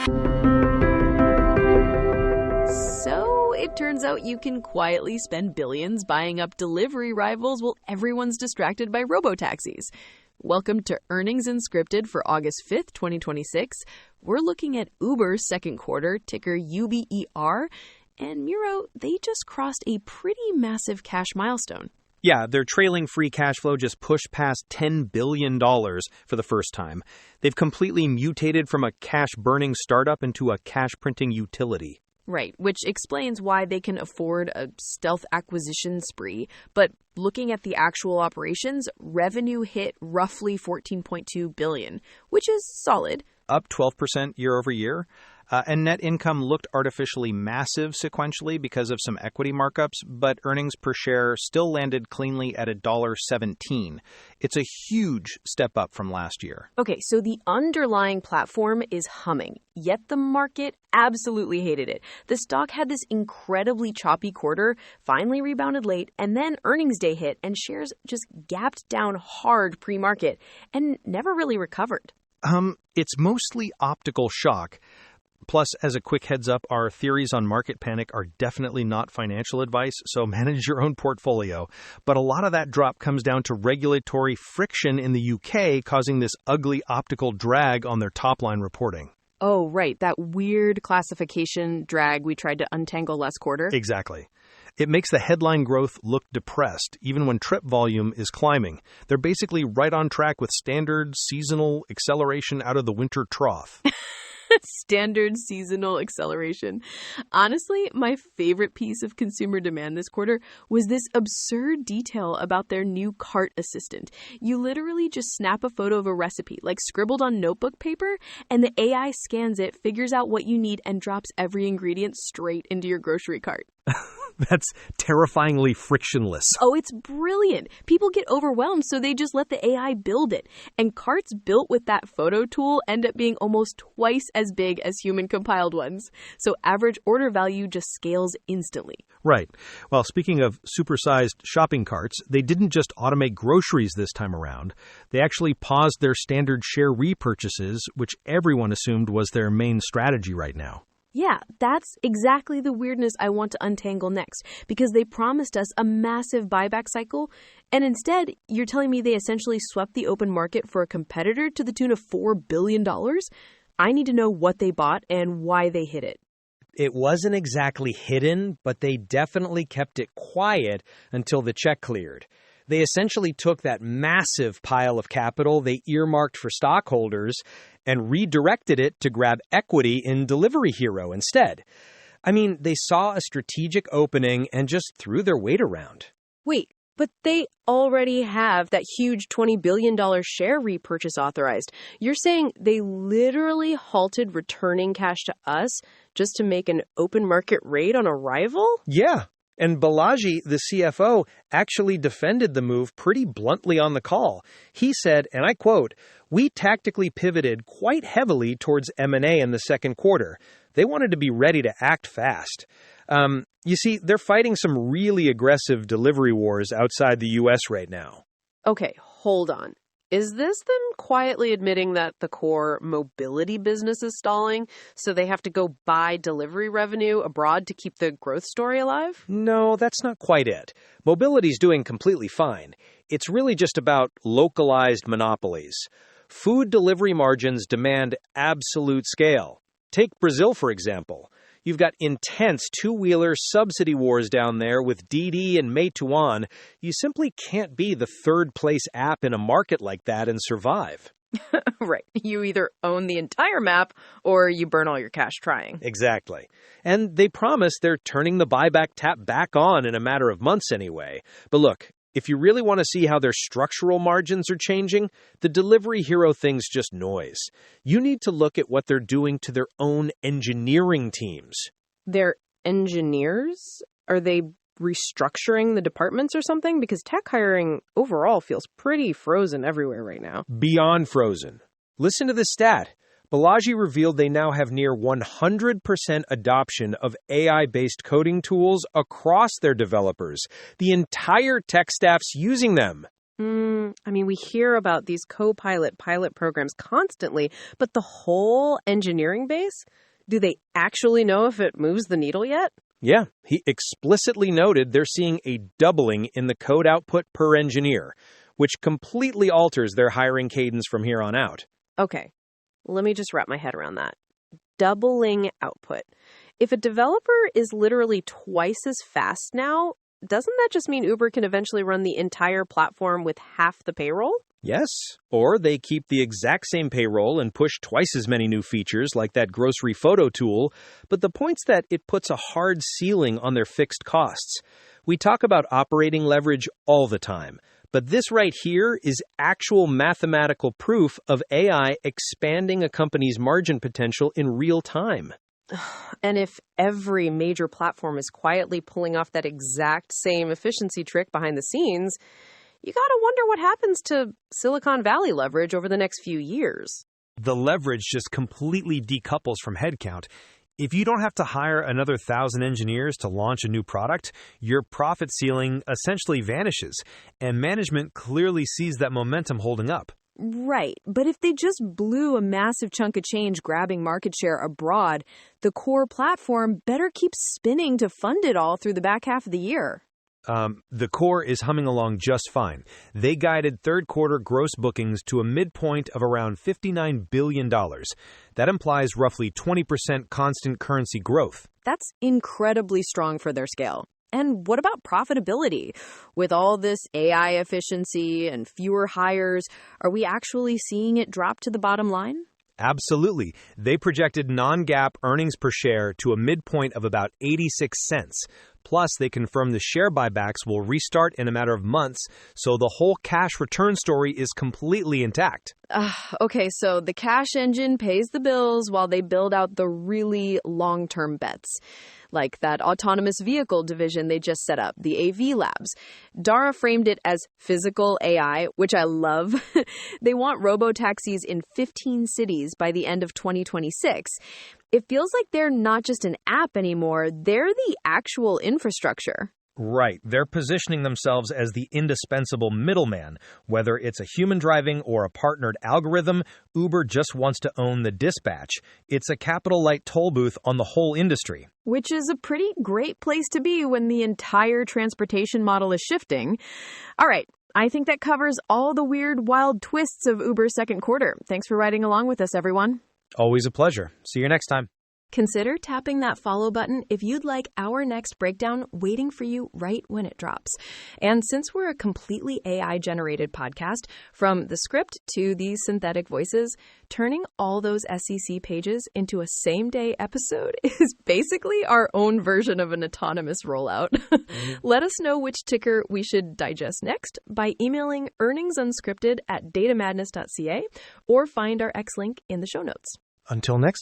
So it turns out you can quietly spend billions buying up delivery rivals while everyone's distracted by robotaxis. Welcome to Earnings Unscripted for August 5th, 2026. We're looking at Uber's second quarter, ticker UBER, and Miro, they just crossed a pretty massive cash milestone. Yeah, their trailing free cash flow just pushed past $10 billion for the first time. They've completely mutated from a cash-burning startup into a cash-printing utility. Right, which explains why they can afford a stealth acquisition spree. But looking at the actual operations, revenue hit roughly $14.2 billion, which is solid. Up 12% year over year. And net income looked artificially massive sequentially because of some equity markups, but earnings per share still landed cleanly at $1.17. It's a huge step up from last year. Okay, so the underlying platform is humming, yet the market absolutely hated it. The stock had this incredibly choppy quarter, finally rebounded late, and then earnings day hit, and shares just gapped down hard pre-market and never really recovered. It's mostly optical shock. Plus, as a quick heads up, our theories on market panic are definitely not financial advice, so manage your own portfolio. But a lot of that drop comes down to regulatory friction in the UK causing this ugly optical drag on their top-line reporting. Oh, right, that weird classification drag we tried to untangle last quarter. Exactly. It makes the headline growth look depressed, even when trip volume is climbing. They're basically right on track with standard seasonal acceleration out of the winter trough. Standard seasonal acceleration. Honestly, my favorite piece of consumer demand this quarter was this absurd detail about their new cart assistant. You literally just snap a photo of a recipe, like scribbled on notebook paper, and the AI scans it, figures out what you need, and drops every ingredient straight into your grocery cart. That's terrifyingly frictionless. Oh, it's brilliant. People get overwhelmed, so they just let the AI build it. And carts built with that photo tool end up being almost twice as big as human-compiled ones. So average order value just scales instantly. Right. Well, speaking of supersized shopping carts, they didn't just automate groceries this time around. They actually paused their standard share repurchases, which everyone assumed was their main strategy right now. Yeah, that's exactly the weirdness I want to untangle next, because they promised us a massive buyback cycle, and instead, you're telling me they essentially swept the open market for a competitor to the tune of $4 billion? I need to know what they bought and why they hid it. It wasn't exactly hidden, but they definitely kept it quiet until the check cleared. They essentially took that massive pile of capital they earmarked for stockholders and redirected it to grab equity in Delivery Hero instead. I mean, they saw a strategic opening and just threw their weight around. Wait, but they already have that huge $20 billion share repurchase authorized. You're saying they literally halted returning cash to us just to make an open market raid on a rival? Yeah. And Balaji, the CFO, actually defended the move pretty bluntly on the call. He said, and I quote, "We tactically pivoted quite heavily towards M&A in the second quarter. They wanted to be ready to act fast." You see, they're fighting some really aggressive delivery wars outside the U.S. right now. Okay, hold on. Is this them quietly admitting that the core mobility business is stalling, so they have to go buy delivery revenue abroad to keep the growth story alive? No, that's not quite it. Mobility's doing completely fine. It's really just about localized monopolies. Food delivery margins demand absolute scale. Take Brazil, for example. You've got intense two-wheeler subsidy wars down there with Didi and Meituan. You simply can't be the third-place app in a market like that and survive. Right. You either own the entire map or you burn all your cash trying. Exactly. And they promise they're turning the buyback tap back on in a matter of months anyway. But look, if you really want to see how their structural margins are changing, the Delivery Hero thing's just noise. You need to look at what they're doing to their own engineering teams. Their engineers? Are they restructuring the departments or something? Because tech hiring overall feels pretty frozen everywhere right now. Beyond frozen. Listen to this stat. Balaji revealed they now have near 100% adoption of AI-based coding tools across their developers. The entire tech staff's using them. I mean, we hear about these co-pilot pilot programs constantly, but the whole engineering base, do they actually know if it moves the needle yet? Yeah, he explicitly noted they're seeing a doubling in the code output per engineer, which completely alters their hiring cadence from here on out. Okay, let me just wrap my head around that. Doubling output. If a developer is literally twice as fast now, doesn't that just mean Uber can eventually run the entire platform with half the payroll? Yes, or they keep the exact same payroll and push twice as many new features like that grocery photo tool, but the point's that it puts a hard ceiling on their fixed costs. We talk about operating leverage all the time, but this right here is actual mathematical proof of AI expanding a company's margin potential in real time. And if every major platform is quietly pulling off that exact same efficiency trick behind the scenes, you gotta wonder what happens to Silicon Valley leverage over the next few years. The leverage just completely decouples from headcount. If you don't have to hire another 1,000 engineers to launch a new product, your profit ceiling essentially vanishes, and management clearly sees that momentum holding up. Right, but if they just blew a massive chunk of change grabbing market share abroad, the core platform better keep spinning to fund it all through the back half of the year. The core is humming along just fine. They guided third quarter gross bookings to a midpoint of around $59 billion. That implies roughly 20% constant currency growth. That's incredibly strong for their scale. And what about profitability? With all this AI efficiency and fewer hires, are we actually seeing it drop to the bottom line? Absolutely. They projected non-GAAP earnings per share to a midpoint of about 86 cents. Plus, they confirmed the share buybacks will restart in a matter of months, so the whole cash return story is completely intact. Okay, so the cash engine pays the bills while they build out the really long-term bets, like that autonomous vehicle division they just set up, the AV Labs. Dara framed it as physical AI, which I love. They want robo-taxis in 15 cities by the end of 2026. It feels like they're not just an app anymore, they're the actual infrastructure. Right. They're positioning themselves as the indispensable middleman. Whether it's a human driving or a partnered algorithm, Uber just wants to own the dispatch. It's a capital-light toll booth on the whole industry. Which is a pretty great place to be when the entire transportation model is shifting. All right, I think that covers all the weird, wild twists of Uber's second quarter. Thanks for riding along with us, everyone. Always a pleasure. See you next time. Consider tapping that follow button if you'd like our next breakdown waiting for you right when it drops. And since we're a completely AI-generated podcast, from the script to the synthetic voices, turning all those SEC pages into a same-day episode is basically our own version of an autonomous rollout. Let us know which ticker we should digest next by emailing earningsunscripted@datamadness.ca or find our X link in the show notes. Until next.